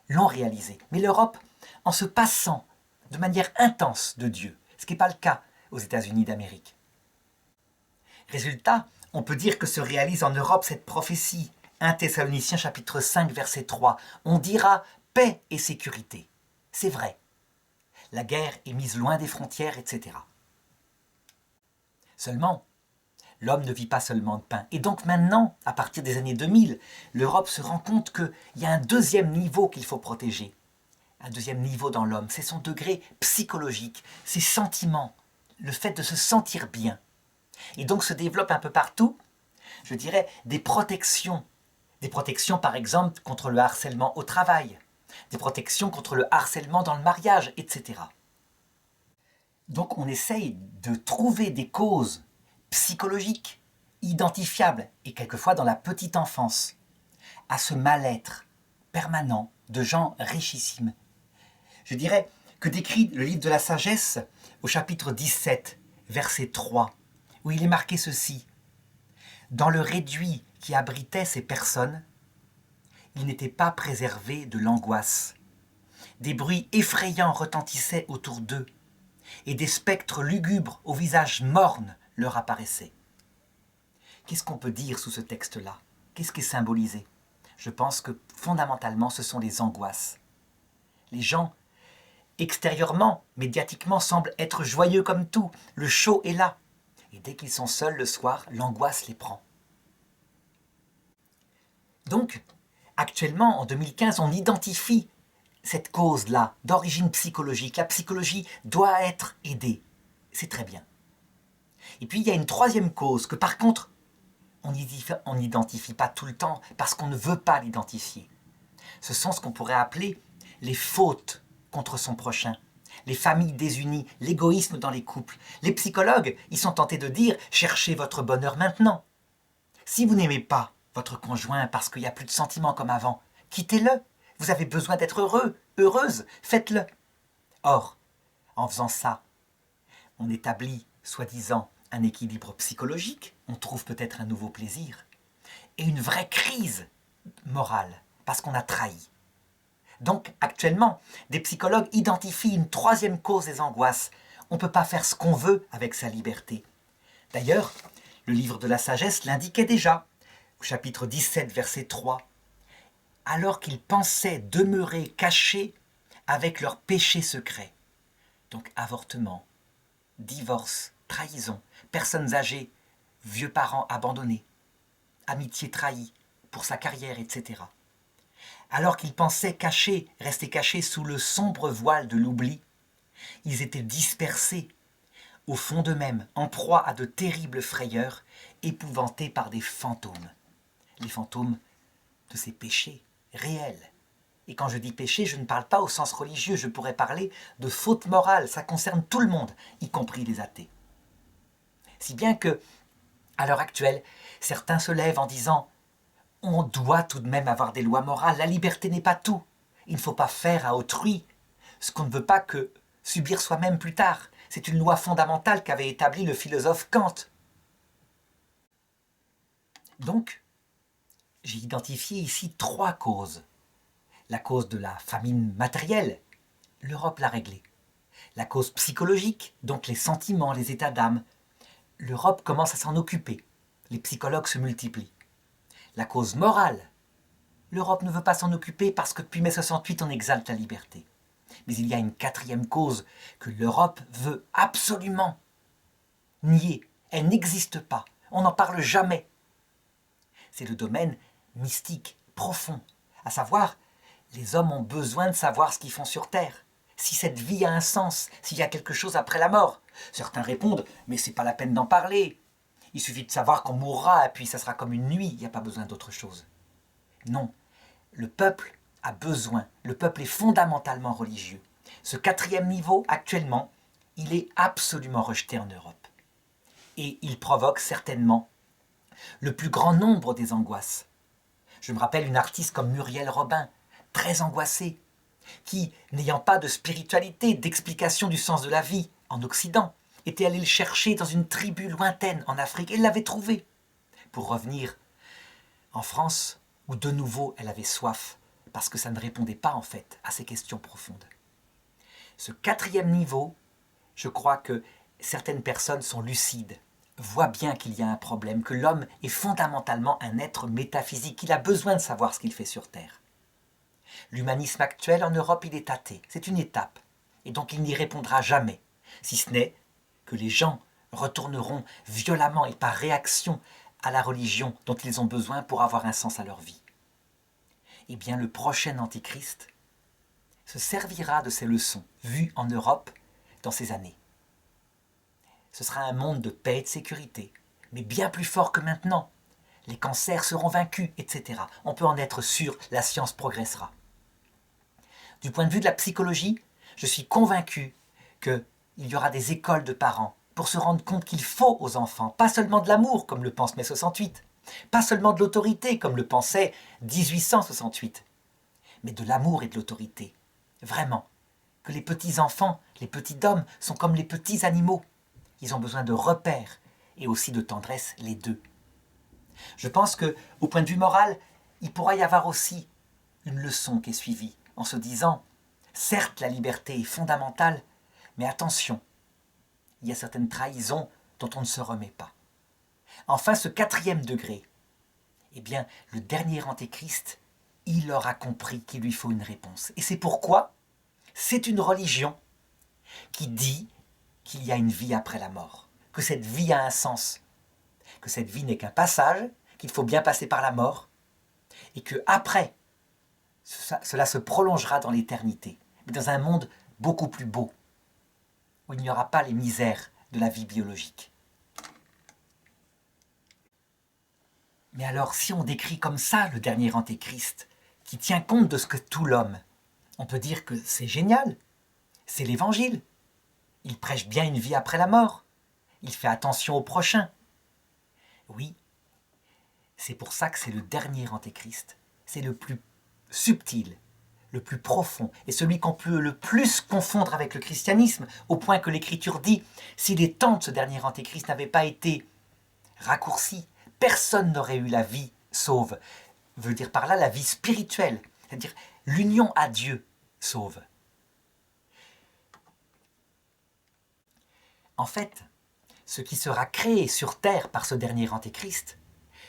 l'ont réalisé. Mais l'Europe en se passant de manière intense de Dieu, ce qui n'est pas le cas aux États-Unis d'Amérique. Résultat, on peut dire que se réalise en Europe cette prophétie. 1 Thessaloniciens chapitre 5 verset 3. On dira paix et sécurité. C'est vrai. La guerre est mise loin des frontières, etc. Seulement, l'homme ne vit pas seulement de pain. Et donc maintenant, à partir des années 2000, l'Europe se rend compte qu'il y a un deuxième niveau qu'il faut protéger. Un deuxième niveau dans l'homme, c'est son degré psychologique, ses sentiments, le fait de se sentir bien. Et donc se développent un peu partout, je dirais, des protections. Des protections par exemple contre le harcèlement au travail, des protections contre le harcèlement dans le mariage, etc. Donc on essaye de trouver des causes psychologiques, identifiables, et quelquefois dans la petite enfance, à ce mal-être permanent de gens richissimes. Je dirais que décrit le livre de la sagesse au chapitre 17, verset 3, où il est marqué ceci. Dans le réduit qui abritait ces personnes, ils n'étaient pas préservés de l'angoisse. Des bruits effrayants retentissaient autour d'eux, et des spectres lugubres au visage morne leur apparaissaient. Qu'est-ce qu'on peut dire sous ce texte-là? Qu'est-ce qui est symbolisé? Je pense que fondamentalement ce sont les angoisses. Les gens, extérieurement, médiatiquement, semblent être joyeux comme tout. Le show est là. Et dès qu'ils sont seuls le soir, l'angoisse les prend. Donc, actuellement, en 2015, on identifie cette cause-là d'origine psychologique. La psychologie doit être aidée. C'est très bien. Et puis, il y a une troisième cause que, par contre, on n'identifie pas tout le temps parce qu'on ne veut pas l'identifier. Ce sont ce qu'on pourrait appeler les fautes contre son prochain, les familles désunies, l'égoïsme dans les couples. Les psychologues, ils sont tentés de dire « cherchez votre bonheur maintenant ». Si vous n'aimez pas votre conjoint parce qu'il n'y a plus de sentiments comme avant, quittez-le. Vous avez besoin d'être heureux, heureuse, faites-le. Or, en faisant ça, on établit, soi-disant, un équilibre psychologique, on trouve peut-être un nouveau plaisir, et une vraie crise morale, parce qu'on a trahi. Donc, actuellement, des psychologues identifient une troisième cause des angoisses. On ne peut pas faire ce qu'on veut avec sa liberté. D'ailleurs, le livre de la sagesse l'indiquait déjà, au chapitre 17, verset 3. Alors qu'ils pensaient demeurer cachés avec leurs péchés secrets. Donc, avortement, divorce, trahison, personnes âgées, vieux parents abandonnés, amitié trahie pour sa carrière, etc. Alors qu'ils pensaient rester cachés sous le sombre voile de l'oubli, ils étaient dispersés au fond d'eux-mêmes, en proie à de terribles frayeurs, épouvantés par des fantômes. Les fantômes de ces péchés réels. Et quand je dis péché, je ne parle pas au sens religieux, je pourrais parler de faute morale, ça concerne tout le monde, y compris les athées. Si bien que, à l'heure actuelle, certains se lèvent en disant « On doit tout de même avoir des lois morales, la liberté n'est pas tout. Il ne faut pas faire à autrui ce qu'on ne veut pas que subir soi-même plus tard. C'est une loi fondamentale qu'avait établie le philosophe Kant. » Donc, j'ai identifié ici 3 causes. La cause de la famine matérielle, l'Europe l'a réglée. La cause psychologique, donc les sentiments, les états d'âme, l'Europe commence à s'en occuper. Les psychologues se multiplient. La cause morale, l'Europe ne veut pas s'en occuper parce que depuis mai 68, on exalte la liberté. Mais il y a une 4e cause que l'Europe veut absolument nier. Elle n'existe pas. On n'en parle jamais. C'est le domaine mystique, profond. À savoir, les hommes ont besoin de savoir ce qu'ils font sur Terre. Si cette vie a un sens, s'il y a quelque chose après la mort. Certains répondent, mais c'est pas la peine d'en parler. Il suffit de savoir qu'on mourra, et puis ça sera comme une nuit, il n'y a pas besoin d'autre chose. Non, le peuple a besoin, le peuple est fondamentalement religieux. Ce 4e niveau, actuellement, il est absolument rejeté en Europe. Et il provoque certainement le plus grand nombre des angoisses. Je me rappelle une artiste comme Muriel Robin, très angoissée, qui, n'ayant pas de spiritualité, d'explication du sens de la vie en Occident, était allée le chercher dans une tribu lointaine en Afrique et l'avait trouvé. Pour revenir en France, où de nouveau elle avait soif, parce que ça ne répondait pas en fait à ces questions profondes. Ce quatrième niveau, je crois que certaines personnes sont lucides, voient bien qu'il y a un problème, que l'homme est fondamentalement un être métaphysique, qu'il a besoin de savoir ce qu'il fait sur Terre. L'humanisme actuel en Europe, il est athée, c'est une étape, et donc il n'y répondra jamais, si ce n'est que les gens retourneront violemment et par réaction à la religion dont ils ont besoin pour avoir un sens à leur vie. Eh bien, le prochain Antéchrist se servira de ces leçons vues en Europe dans ces années. Ce sera un monde de paix et de sécurité, mais bien plus fort que maintenant. Les cancers seront vaincus, etc. On peut en être sûr, la science progressera. Du point de vue de la psychologie, je suis convaincu qu'il y aura des écoles de parents pour se rendre compte qu'il faut aux enfants, pas seulement de l'amour, comme le pense mai 68, pas seulement de l'autorité, comme le pensait 1868, mais de l'amour et de l'autorité. Vraiment, que les petits-enfants, les petits hommes sont comme les petits animaux. Ils ont besoin de repères et aussi de tendresse, les deux. Je pense qu'au point de vue moral, il pourra y avoir aussi une leçon qui est suivie en se disant, certes la liberté est fondamentale, mais attention, il y a certaines trahisons dont on ne se remet pas. Enfin, ce quatrième degré, eh bien, le dernier Antéchrist, il aura compris qu'il lui faut une réponse. Et c'est pourquoi c'est une religion qui dit qu'il y a une vie après la mort, que cette vie a un sens, que cette vie n'est qu'un passage, qu'il faut bien passer par la mort, et que après, cela se prolongera dans l'éternité, mais dans un monde beaucoup plus beau, où il n'y aura pas les misères de la vie biologique. Mais alors, si on décrit comme ça le dernier Antéchrist, qui tient compte de ce que tout l'homme, on peut dire que c'est génial, c'est l'Évangile. Il prêche bien une vie après la mort, il fait attention au prochain. Oui, c'est pour ça que c'est le dernier Antéchrist, c'est le plus subtil, le plus profond, et celui qu'on peut le plus confondre avec le christianisme, au point que l'Écriture dit, si les temps de ce dernier Antéchrist n'avaient pas été raccourcis, personne n'aurait eu la vie sauve. Veut dire par là la vie spirituelle, c'est-à-dire l'union à Dieu sauve. En fait, ce qui sera créé sur terre par ce dernier Antéchrist,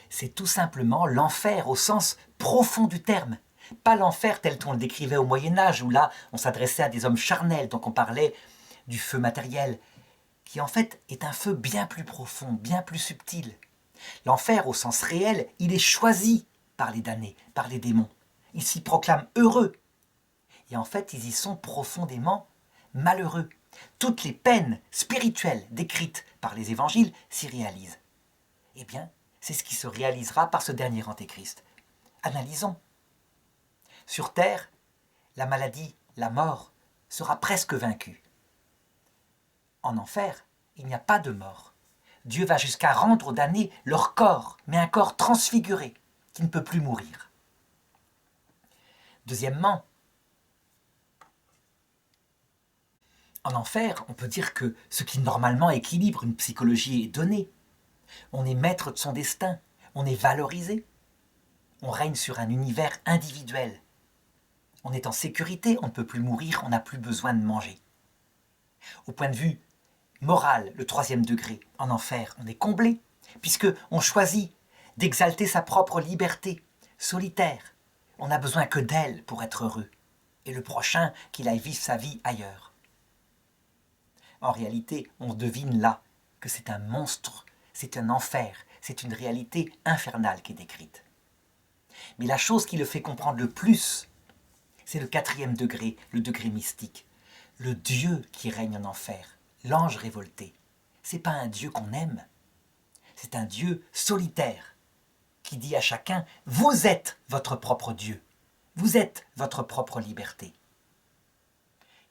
c'est tout simplement l'enfer au sens profond du terme. Pas l'enfer tel qu'on le décrivait au Moyen-Âge, où là, on s'adressait à des hommes charnels, donc on parlait du feu matériel, qui en fait est un feu bien plus profond, bien plus subtil. L'enfer, au sens réel, il est choisi par les damnés, par les démons. Ils s'y proclament heureux. Et en fait, ils y sont profondément malheureux. Toutes les peines spirituelles décrites par les évangiles s'y réalisent. Eh bien, c'est ce qui se réalisera par ce dernier Antéchrist. Analysons. Sur terre, la maladie, la mort, sera presque vaincue. En enfer, il n'y a pas de mort. Dieu va jusqu'à rendre aux damnés leur corps, mais un corps transfiguré, qui ne peut plus mourir. Deuxièmement, en enfer, on peut dire que ce qui normalement équilibre une psychologie est donné. On est maître de son destin, on est valorisé, on règne sur un univers individuel. On est en sécurité, on ne peut plus mourir, on n'a plus besoin de manger. Au point de vue moral, le troisième degré, en enfer, on est comblé, puisqu'on choisit d'exalter sa propre liberté, solitaire. On n'a besoin que d'elle pour être heureux, et le prochain qu'il aille vivre sa vie ailleurs. En réalité, on devine là que c'est un monstre, c'est un enfer, c'est une réalité infernale qui est décrite. Mais la chose qui le fait comprendre le plus, c'est le quatrième degré, le degré mystique. Le Dieu qui règne en enfer, l'ange révolté. C'est pas un Dieu qu'on aime, c'est un Dieu solitaire qui dit à chacun « Vous êtes votre propre Dieu, vous êtes votre propre liberté ».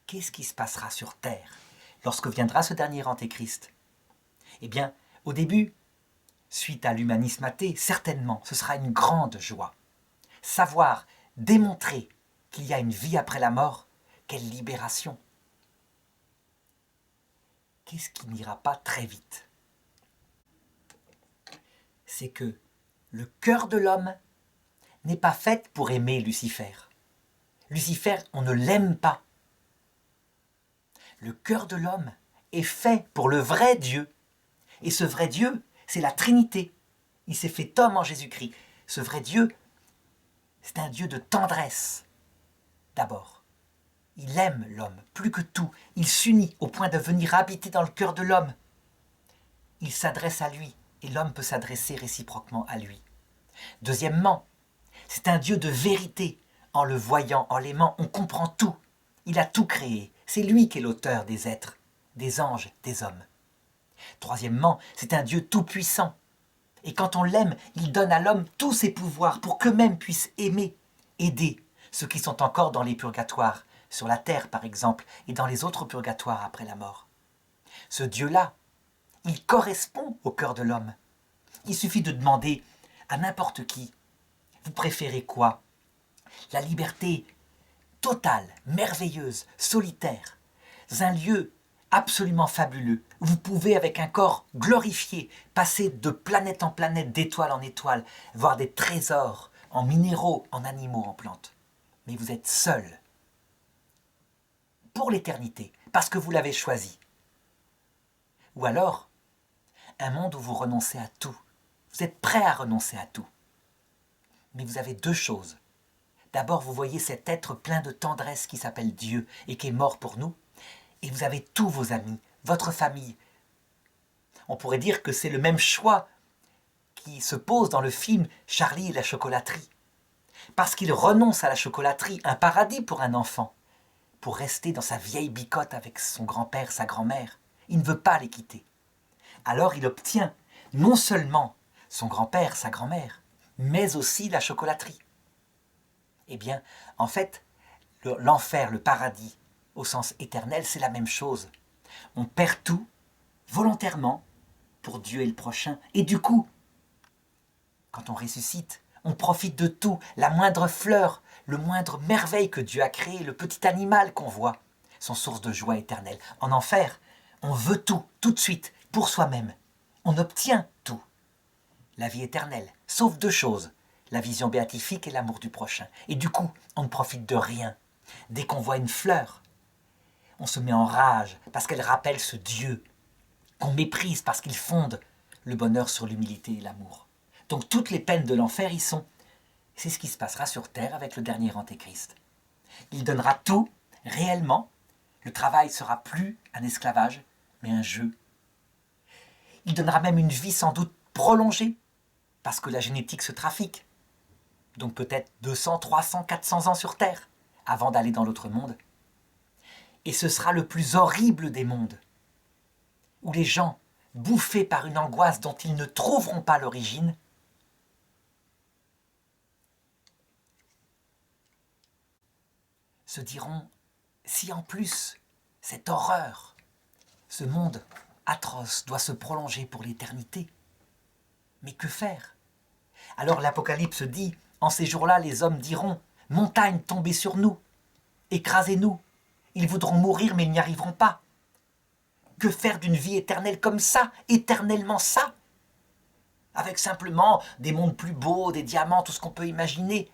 Qu'est-ce qui se passera sur terre lorsque viendra ce dernier Antéchrist? Eh bien, au début, suite à l'humanisme athée, certainement, ce sera une grande joie. Savoir, démontrer qu'il y a une vie après la mort, quelle libération! Qu'est-ce qui n'ira pas très vite? C'est que le cœur de l'homme n'est pas fait pour aimer Lucifer. Lucifer, on ne l'aime pas. Le cœur de l'homme est fait pour le vrai Dieu. Et ce vrai Dieu, c'est la Trinité. Il s'est fait homme en Jésus-Christ. Ce vrai Dieu, c'est un Dieu de tendresse, d'abord. Il aime l'homme plus que tout. Il s'unit au point de venir habiter dans le cœur de l'homme. Il s'adresse à lui et l'homme peut s'adresser réciproquement à lui. Deuxièmement, c'est un Dieu de vérité. En le voyant, en l'aimant, on comprend tout. Il a tout créé. C'est lui qui est l'auteur des êtres, des anges, des hommes. Troisièmement, c'est un Dieu tout-puissant. Et quand on l'aime, il donne à l'homme tous ses pouvoirs pour qu'eux-mêmes puissent aimer, aider ceux qui sont encore dans les purgatoires, sur la terre par exemple, et dans les autres purgatoires après la mort. Ce Dieu-là, il correspond au cœur de l'homme. Il suffit de demander à n'importe qui, vous préférez quoi? La liberté totale, merveilleuse, solitaire, dans un lieu absolument fabuleux, où vous pouvez avec un corps glorifié passer de planète en planète, d'étoile en étoile, voir des trésors en minéraux, en animaux, en plantes. Mais vous êtes seul pour l'éternité, parce que vous l'avez choisi. Ou alors, un monde où vous renoncez à tout. Vous êtes prêt à renoncer à tout. Mais vous avez deux choses. D'abord, vous voyez cet être plein de tendresse qui s'appelle Dieu et qui est mort pour nous. Et vous avez tous vos amis, votre famille. On pourrait dire que c'est le même choix qui se pose dans le film Charlie et la chocolaterie. Parce qu'il renonce à la chocolaterie, un paradis pour un enfant, pour rester dans sa vieille bicotte avec son grand-père, sa grand-mère. Il ne veut pas les quitter. Alors il obtient non seulement son grand-père, sa grand-mère, mais aussi la chocolaterie. Eh bien, en fait, l'enfer, le paradis, au sens éternel, c'est la même chose. On perd tout, volontairement, pour Dieu et le prochain. Et du coup, quand on ressuscite, on profite de tout, la moindre fleur, le moindre merveille que Dieu a créé, le petit animal qu'on voit, sont source de joie éternelle. En enfer, on veut tout de suite, pour soi-même. On obtient tout. La vie éternelle, sauf deux choses, la vision béatifique et l'amour du prochain. Et du coup, on ne profite de rien. Dès qu'on voit une fleur, on se met en rage parce qu'elle rappelle ce Dieu qu'on méprise parce qu'il fonde le bonheur sur l'humilité et l'amour. Donc toutes les peines de l'enfer y sont. C'est ce qui se passera sur terre avec le dernier Antéchrist. Il donnera tout, réellement. Le travail sera plus un esclavage, mais un jeu. Il donnera même une vie sans doute prolongée, parce que la génétique se trafique. Donc peut-être 200, 300, 400 ans sur terre, avant d'aller dans l'autre monde. Et ce sera le plus horrible des mondes, où les gens, bouffés par une angoisse dont ils ne trouveront pas l'origine, se diront, si en plus cette horreur, ce monde atroce doit se prolonger pour l'éternité, mais que faire? Alors l'Apocalypse dit, en ces jours-là, les hommes diront, montagne tombez sur nous, écrasez-nous, ils voudront mourir mais ils n'y arriveront pas. Que faire d'une vie éternelle comme ça, éternellement ça? Avec simplement des mondes plus beaux, des diamants, tout ce qu'on peut imaginer.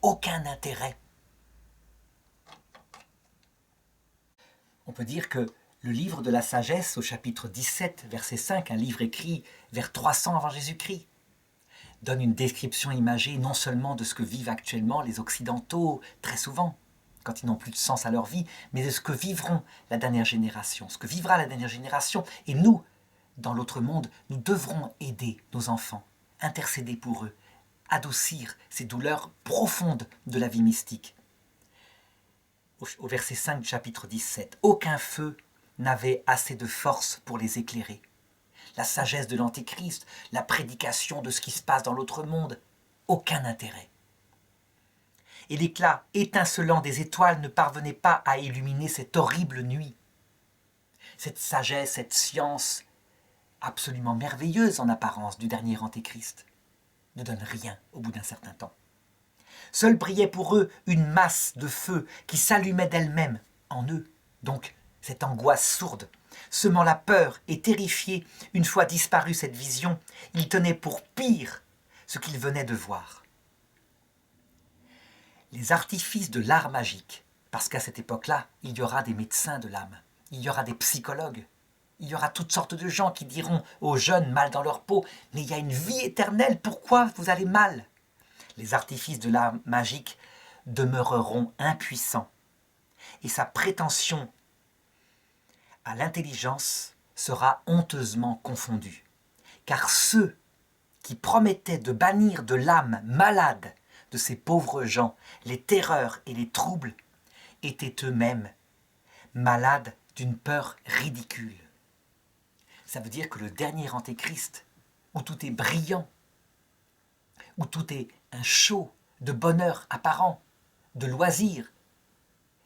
Aucun intérêt. On peut dire que le livre de la sagesse, au chapitre 17, verset 5, un livre écrit vers 300 avant Jésus-Christ, donne une description imagée non seulement de ce que vivent actuellement les Occidentaux, très souvent, quand ils n'ont plus de sens à leur vie, mais de ce que vivront la dernière génération, ce que vivra la dernière génération. Et nous, dans l'autre monde, nous devrons aider nos enfants, intercéder pour eux, adoucir ces douleurs profondes de la vie mystique. Au verset 5 du chapitre 17, « Aucun feu n'avait assez de force pour les éclairer. La sagesse de l'Antéchrist, la prédication de ce qui se passe dans l'autre monde, aucun intérêt. Et l'éclat étincelant des étoiles ne parvenait pas à illuminer cette horrible nuit. Cette sagesse, cette science absolument merveilleuse en apparence du dernier Antéchrist ne donne rien au bout d'un certain temps. Seule brillait pour eux une masse de feu qui s'allumait d'elle-même en eux, donc cette angoisse sourde. Semant la peur et terrifiés, une fois disparue cette vision, ils tenaient pour pire ce qu'ils venaient de voir. Les artifices de l'art magique, parce qu'à cette époque-là, il y aura des médecins de l'âme, il y aura des psychologues, il y aura toutes sortes de gens qui diront aux jeunes mal dans leur peau, mais il y a une vie éternelle, pourquoi vous allez mal? Les artifices de l'art magique demeureront impuissants et sa prétention à l'intelligence sera honteusement confondue. Car ceux qui promettaient de bannir de l'âme malade de ces pauvres gens les terreurs et les troubles étaient eux-mêmes malades d'une peur ridicule. Ça veut dire que le dernier antéchrist, où tout est brillant, où tout est un show de bonheur apparent, de loisir,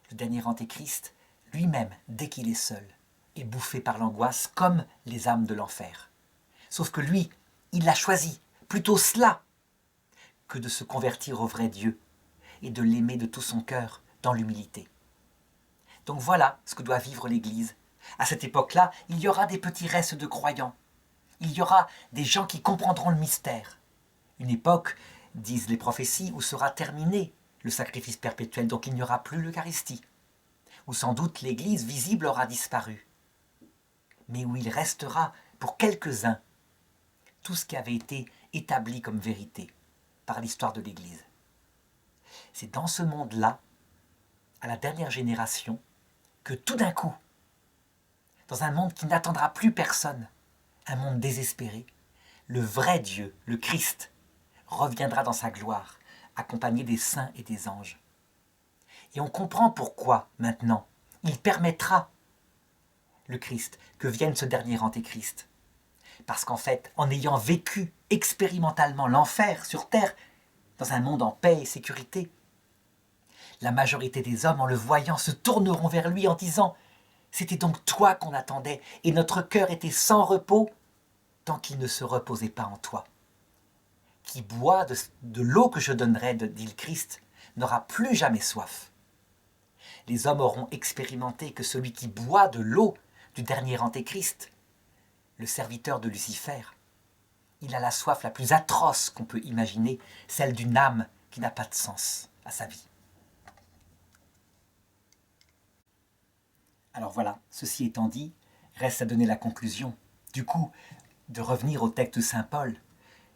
le dernier antéchrist, lui-même, dès qu'il est seul, est bouffé par l'angoisse comme les âmes de l'enfer. Sauf que lui, il a choisi plutôt cela que de se convertir au vrai Dieu et de l'aimer de tout son cœur dans l'humilité. Donc voilà ce que doit vivre l'Église. À cette époque-là, il y aura des petits restes de croyants. Il y aura des gens qui comprendront le mystère. Une époque, disent les prophéties, où sera terminé le sacrifice perpétuel, donc il n'y aura plus l'Eucharistie, où sans doute l'Église visible aura disparu, mais où il restera pour quelques-uns tout ce qui avait été établi comme vérité par l'histoire de l'Église. C'est dans ce monde-là, à la dernière génération, que tout d'un coup, dans un monde qui n'attendra plus personne, un monde désespéré, le vrai Dieu, le Christ, reviendra dans sa gloire, accompagné des saints et des anges. Et on comprend pourquoi, maintenant, il permettra, le Christ, que vienne ce dernier antéchrist. Parce qu'en fait, en ayant vécu expérimentalement l'enfer sur terre, dans un monde en paix et sécurité, la majorité des hommes, en le voyant, se tourneront vers lui en disant « C'était donc toi qu'on attendait, et notre cœur était sans repos tant qu'il ne se reposait pas en toi. Qui boit de l'eau que je donnerai, dit le Christ, n'aura plus jamais soif. » Les hommes auront expérimenté que celui qui boit de l'eau du dernier antéchrist, le serviteur de Lucifer, il a la soif la plus atroce qu'on peut imaginer, celle d'une âme qui n'a pas de sens à sa vie. Alors voilà, ceci étant dit, reste à donner la conclusion. Du coup, de revenir au texte de saint Paul,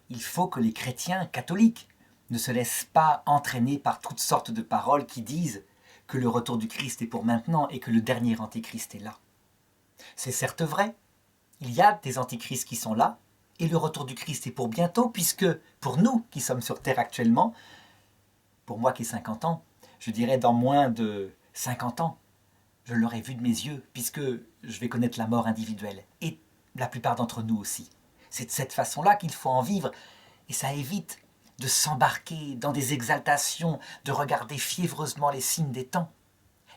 il faut que les chrétiens catholiques ne se laissent pas entraîner par toutes sortes de paroles qui disent que le retour du Christ est pour maintenant et que le dernier antéchrist est là. C'est certes vrai, il y a des antéchrists qui sont là, et le retour du Christ est pour bientôt, puisque pour nous qui sommes sur Terre actuellement, pour moi qui ai 50 ans, je dirais dans moins de 50 ans, je l'aurai vu de mes yeux, puisque je vais connaître la mort individuelle, et la plupart d'entre nous aussi. C'est de cette façon-là qu'il faut en vivre, et ça évite de s'embarquer dans des exaltations, de regarder fiévreusement les signes des temps,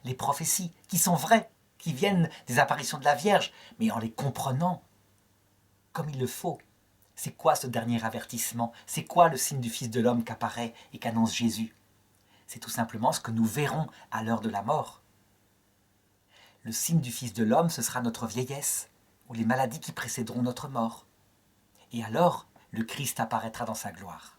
les prophéties, qui sont vraies, qui viennent des apparitions de la Vierge, mais en les comprenant comme il le faut. C'est quoi ce dernier avertissement? C'est quoi le signe du Fils de l'homme qu'apparaît et qu'annonce Jésus? C'est tout simplement ce que nous verrons à l'heure de la mort. Le signe du Fils de l'homme, ce sera notre vieillesse, ou les maladies qui précéderont notre mort. Et alors, le Christ apparaîtra dans sa gloire.